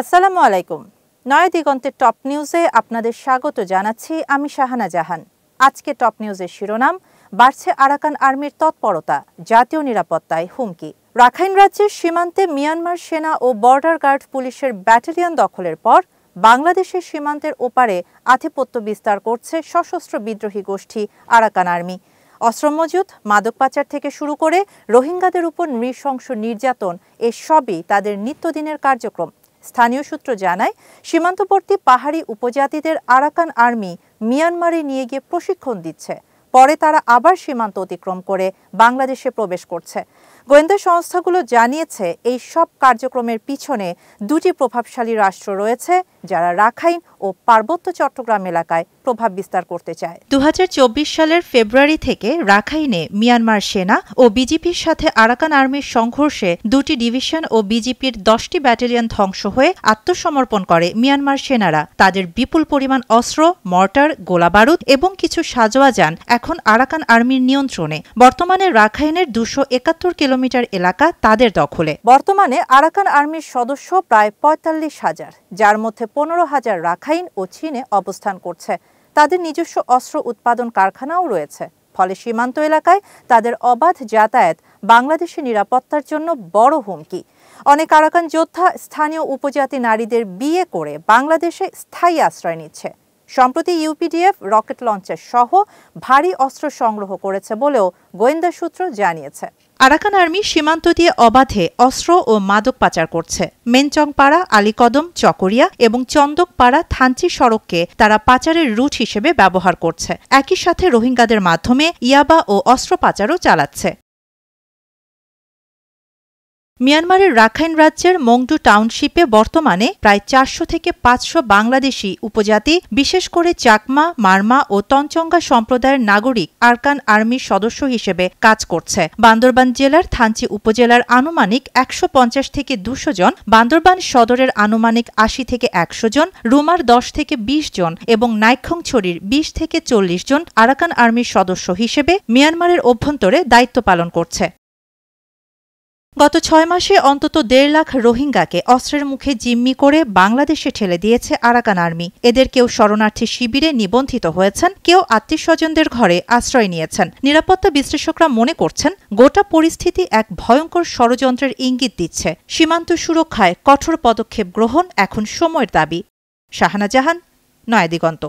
আসসালামু আলাইকুম। নয়া দিগন্তের টপ নিউজে আপনাদের স্বাগত জানাচ্ছি আমি শাহানা জাহান। আজকে টপ নিউজের শিরোনাম, বাড়ছে আরাকান আর্মির তৎপরতা, জাতীয় নিরাপত্তায় হুমকি। রাখাইন রাজ্যের সীমান্তে মিয়ানমার সেনা ও বর্ডার গার্ড পুলিশের ব্যাটালিয়ন দখলের পর বাংলাদেশের সীমান্তের ওপারে আধিপত্য বিস্তার করছে সশস্ত্র বিদ্রোহী গোষ্ঠী আরাকান আর্মি। অস্ত্র মজুত, মাদক পাচার থেকে শুরু করে রোহিঙ্গাদের উপর নৃশংস নির্যাতন এসবই তাদের নিত্যদিনের কার্যক্রম। স্থানীয় সূত্র জানায়, সীমান্তবর্তী পাহাড়ি উপজাতিদের আরাকান আর্মি মিয়ানমারে নিয়ে গিয়ে প্রশিক্ষণ দিচ্ছে। পরে তারা আবার সীমান্ত অতিক্রম করে বাংলাদেশে প্রবেশ করছে। গোয়েন্দা সংস্থাগুলো জানিয়েছে, এই সব কার্যক্রমের পিছনে দুটি প্রভাবশালী রাষ্ট্র রয়েছে যারা রাখাইন ও পার্বত্য চট্টগ্রাম এলাকায় প্রভাব বিস্তার করতে চায়। 2024 সালের ফেব্রুয়ারি থেকে রাখাইনে মিয়ানমার সেনা ও বিজিপির সাথে আরাকান আর্মির সংঘর্ষে দুটি ডিভিশন ও বিজিপির 10টি ব্যাটালিয়ন ধ্বংস হয়ে আত্মসমর্পণ করে মিয়ানমার সেনারা। তাদের বিপুল পরিমাণ অস্ত্র, মর্টার, গোলাবারুদ এবং কিছু সাঁজোয়া যান এখন আরাকান আর্মির নিয়ন্ত্রণে। বর্তমানে রাখাইনের 271 কিলোমিটার এলাকা তাদের দখলে। বর্তমানে আরাকান আর্মির সদস্য প্রায় 45,000, যার মধ্যে 15,000 রাখাইন ও চীনে অবস্থান করছে। তাদের নিজস্ব অস্ত্র উৎপাদন কারখানাও রয়েছে। ফলে সীমান্ত এলাকায় তাদের অবাধ যাতায়াত বাংলাদেশের নিরাপত্তার জন্য বড় হুমকি। অনেক আরাকান যোদ্ধা স্থানীয় উপজাতি নারীদের বিয়ে করে বাংলাদেশে স্থায়ী আশ্রয় নিচ্ছে। সম্প্রতি ইউপিডিএফ রকেট লঞ্চার সহ ভারী অস্ত্র সংগ্রহ করেছে বলেও গোয়েন্দা সূত্র জানিয়েছে। আরাকান আর্মি সীমান্ত দিয়ে অবাধে অস্ত্র ও মাদক পাচার করছে। মেনচংপাড়া, আলীকদম, চকরিয়া এবং চন্দকপাড়া থানচি সড়ককে তারা পাচারের রুট হিসেবে ব্যবহার করছে। একই সাথে রোহিঙ্গাদের মাধ্যমে ইয়াবা ও অস্ত্র পাচারও চালাচ্ছে। মিয়ানমারের রাখাইন রাজ্যের মংডু টাউনশিপে বর্তমানে প্রায় 400 থেকে 500 বাংলাদেশি উপজাতি, বিশেষ করে চাকমা, মারমা ও তঞ্চঙ্গা সম্প্রদায়ের নাগরিক আরাকান আর্মির সদস্য হিসেবে কাজ করছে। বান্দরবান জেলার থানচি উপজেলার আনুমানিক 150 থেকে 200 জন, বান্দরবান সদরের আনুমানিক 80 থেকে 100 জন, রুমার 10 থেকে 20 জন এবং নাইক্ষংছড়ির 20 থেকে 40 জন আরাকান আর্মির সদস্য হিসেবে মিয়ানমারের অভ্যন্তরে দায়িত্ব পালন করছে। গত 6 মাসে অন্তত 1.5 লাখ রোহিঙ্গাকে অস্ত্রের মুখে জিম্মি করে বাংলাদেশে ঠেলে দিয়েছে আরাকান আর্মি। এদের কেউ শরণার্থী শিবিরে নিবন্ধিত হয়েছেন, কেউ আত্মীয়স্বজনদের ঘরে আশ্রয় নিয়েছেন। নিরাপত্তা বিশ্লেষকরা মনে করছেন, গোটা পরিস্থিতি এক ভয়ঙ্কর ষড়যন্ত্রের ইঙ্গিত দিচ্ছে। সীমান্ত সুরক্ষায় কঠোর পদক্ষেপ গ্রহণ এখন সময়ের দাবি। শাহানা জাহান, নয়া দিগন্ত।